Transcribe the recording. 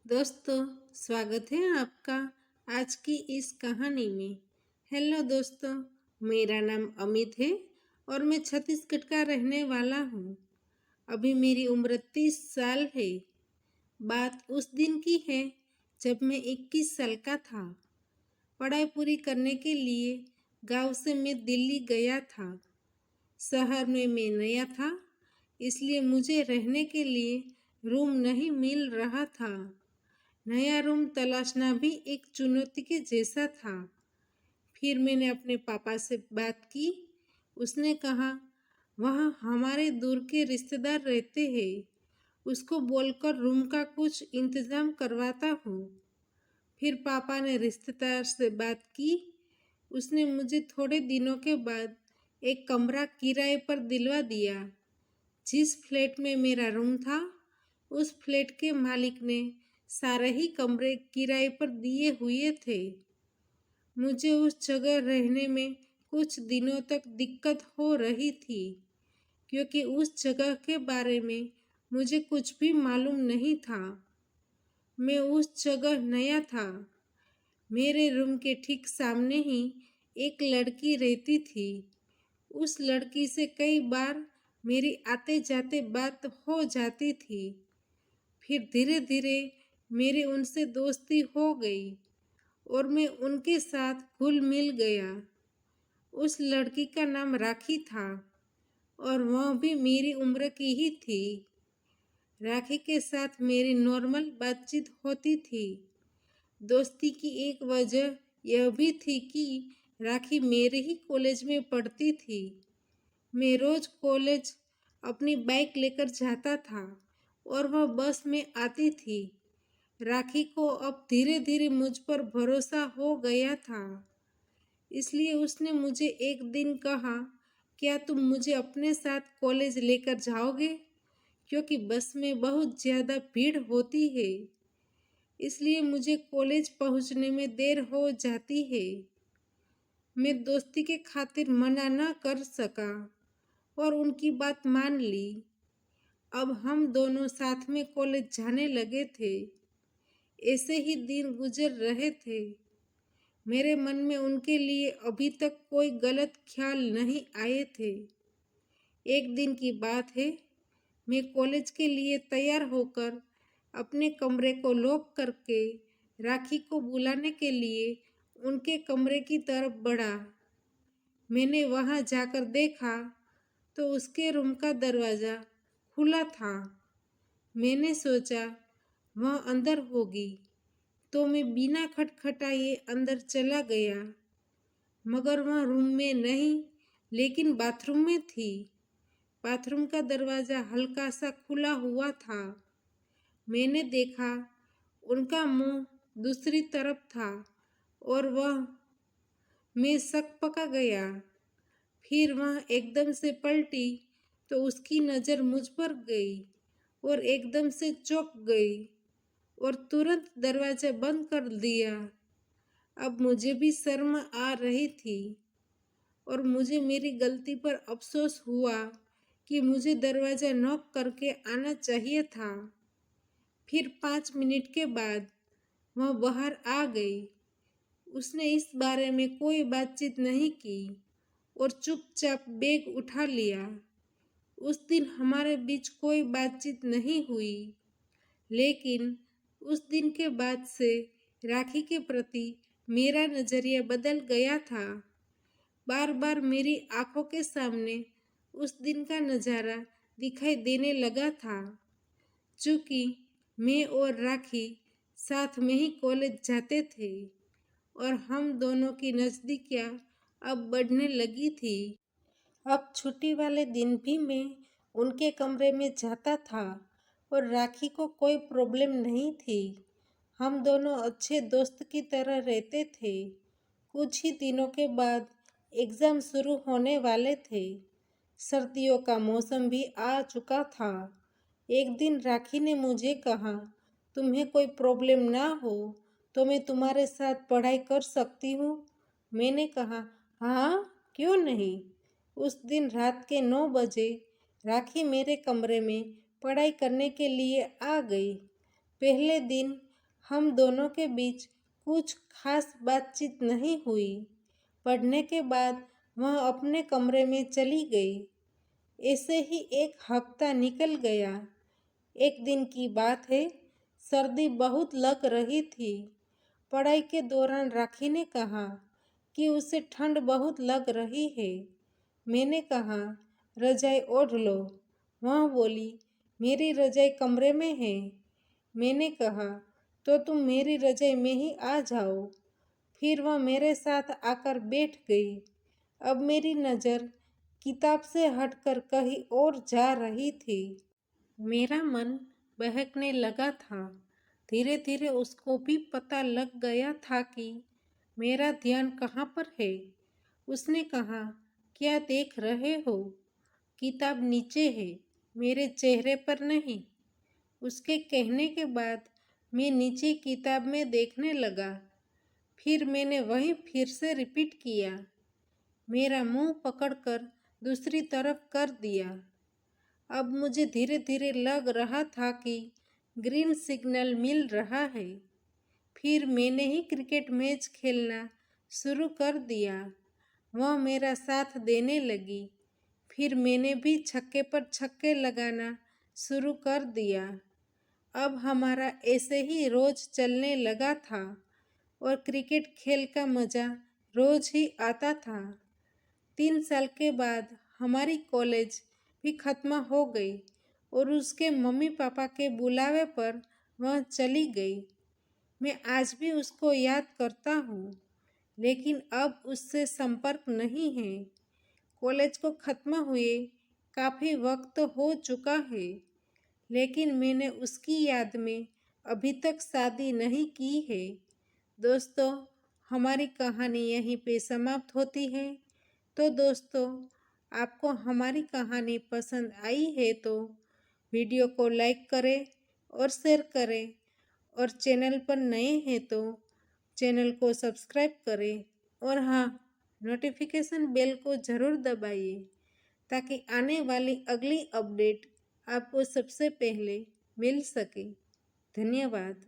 दोस्तों, स्वागत है आपका आज की इस कहानी में। हेलो दोस्तों, मेरा नाम अमित है और मैं छत्तीसगढ़ का रहने वाला हूँ। अभी मेरी उम्र 30 साल है। बात उस दिन की है जब मैं 21 साल का था। पढ़ाई पूरी करने के लिए गांव से मैं दिल्ली गया था। शहर में मैं नया था, इसलिए मुझे रहने के लिए रूम नहीं मिल रहा था। नया रूम तलाशना भी एक चुनौती के जैसा था। फिर मैंने अपने पापा से बात की। उसने कहा, वहाँ हमारे दूर के रिश्तेदार रहते हैं, उसको बोलकर रूम का कुछ इंतज़ाम करवाता हूँ। फिर पापा ने रिश्तेदार से बात की। उसने मुझे थोड़े दिनों के बाद एक कमरा किराए पर दिलवा दिया। जिस फ्लैट में मेरा रूम था, उस फ्लैट के मालिक ने सारे ही कमरे किराए पर दिए हुए थे। मुझे उस जगह रहने में कुछ दिनों तक दिक्कत हो रही थी, क्योंकि उस जगह के बारे में मुझे कुछ भी मालूम नहीं था। मैं उस जगह नया था। मेरे रूम के ठीक सामने ही एक लड़की रहती थी। उस लड़की से कई बार मेरी आते जाते बात हो जाती थी। फिर धीरे धीरे मेरी उनसे दोस्ती हो गई और मैं उनके साथ घुल मिल गया। उस लड़की का नाम राखी था और वह भी मेरी उम्र की ही थी। राखी के साथ मेरी नॉर्मल बातचीत होती थी। दोस्ती की एक वजह यह भी थी कि राखी मेरे ही कॉलेज में पढ़ती थी। मैं रोज कॉलेज अपनी बाइक लेकर जाता था और वह बस में आती थी। राखी को अब धीरे धीरे मुझ पर भरोसा हो गया था, इसलिए उसने मुझे एक दिन कहा, क्या तुम मुझे अपने साथ कॉलेज लेकर जाओगे? क्योंकि बस में बहुत ज़्यादा भीड़ होती है, इसलिए मुझे कॉलेज पहुंचने में देर हो जाती है। मैं दोस्ती के खातिर मना न कर सका और उनकी बात मान ली। अब हम दोनों साथ में कॉलेज जाने लगे थे। ऐसे ही दिन गुजर रहे थे। मेरे मन में उनके लिए अभी तक कोई गलत ख्याल नहीं आए थे। एक दिन की बात है, मैं कॉलेज के लिए तैयार होकर अपने कमरे को लॉक करके राखी को बुलाने के लिए उनके कमरे की तरफ बढ़ा। मैंने वहां जाकर देखा तो उसके रूम का दरवाज़ा खुला था। मैंने सोचा वह अंदर होगी, तो मैं बिना खटखटाए अंदर चला गया। मगर वह रूम में नहीं, लेकिन बाथरूम में थी। बाथरूम का दरवाज़ा हल्का सा खुला हुआ था। मैंने देखा उनका मुंह दूसरी तरफ था और मैं शक पका गया। फिर वह एकदम से पलटी तो उसकी नज़र मुझ पर गई और एकदम से चौंक गई और तुरंत दरवाज़ा बंद कर दिया। अब मुझे भी शर्म आ रही थी और मुझे मेरी गलती पर अफसोस हुआ कि मुझे दरवाज़ा नॉक करके आना चाहिए था। फिर 5 मिनट के बाद वह बाहर आ गई। उसने इस बारे में कोई बातचीत नहीं की और चुपचाप बैग उठा लिया। उस दिन हमारे बीच कोई बातचीत नहीं हुई, लेकिन उस दिन के बाद से राखी के प्रति मेरा नज़रिया बदल गया था। बार बार मेरी आंखों के सामने उस दिन का नज़ारा दिखाई देने लगा था। चूँकि मैं और राखी साथ में ही कॉलेज जाते थे और हम दोनों की नज़दीकियाँ अब बढ़ने लगी थी। अब छुट्टी वाले दिन भी मैं उनके कमरे में जाता था और राखी को कोई प्रॉब्लम नहीं थी। हम दोनों अच्छे दोस्त की तरह रहते थे। कुछ ही दिनों के बाद एग्ज़ाम शुरू होने वाले थे। सर्दियों का मौसम भी आ चुका था। एक दिन राखी ने मुझे कहा, तुम्हें कोई प्रॉब्लम ना हो तो मैं तुम्हारे साथ पढ़ाई कर सकती हूँ। मैंने कहा, हाँ, क्यों नहीं। उस दिन रात के 9 बजे राखी मेरे कमरे में पढ़ाई करने के लिए आ गई। पहले दिन हम दोनों के बीच कुछ खास बातचीत नहीं हुई। पढ़ने के बाद वह अपने कमरे में चली गई। ऐसे ही एक हफ्ता निकल गया। एक दिन की बात है, सर्दी बहुत लग रही थी। पढ़ाई के दौरान राखी ने कहा कि उसे ठंड बहुत लग रही है। मैंने कहा, रजाई ओढ़ लो। वह बोली, मेरी रजाई कमरे में है। मैंने कहा, तो तुम मेरी रजाई में ही आ जाओ। फिर वह मेरे साथ आकर बैठ गई। अब मेरी नज़र किताब से हटकर कहीं और जा रही थी। मेरा मन बहकने लगा था। धीरे धीरे उसको भी पता लग गया था कि मेरा ध्यान कहाँ पर है। उसने कहा, क्या देख रहे हो? किताब नीचे है, मेरे चेहरे पर नहीं। उसके कहने के बाद मैं नीचे किताब में देखने लगा। फिर मैंने वही फिर से रिपीट किया। मेरा मुंह पकड़कर दूसरी तरफ कर दिया। अब मुझे धीरे धीरे लग रहा था कि ग्रीन सिग्नल मिल रहा है। फिर मैंने ही क्रिकेट मैच खेलना शुरू कर दिया। वह मेरा साथ देने लगी। फिर मैंने भी छक्के पर छक्के लगाना शुरू कर दिया। अब हमारा ऐसे ही रोज चलने लगा था और क्रिकेट खेल का मज़ा रोज ही आता था। 3 साल के बाद हमारी कॉलेज भी ख़त्म हो गई और उसके मम्मी पापा के बुलावे पर वह चली गई। मैं आज भी उसको याद करता हूँ, लेकिन अब उससे संपर्क नहीं है। कॉलेज को ख़त्म हुए काफ़ी वक्त हो चुका है, लेकिन मैंने उसकी याद में अभी तक शादी नहीं की है। दोस्तों, हमारी कहानी यहीं पे समाप्त होती है। तो दोस्तों, आपको हमारी कहानी पसंद आई है तो वीडियो को लाइक करें और शेयर करें, और चैनल पर नए हैं तो चैनल को सब्सक्राइब करें, और हाँ, नोटिफिकेशन बेल को ज़रूर दबाइए ताकि आने वाली अगली अपडेट आपको सबसे पहले मिल सके। धन्यवाद।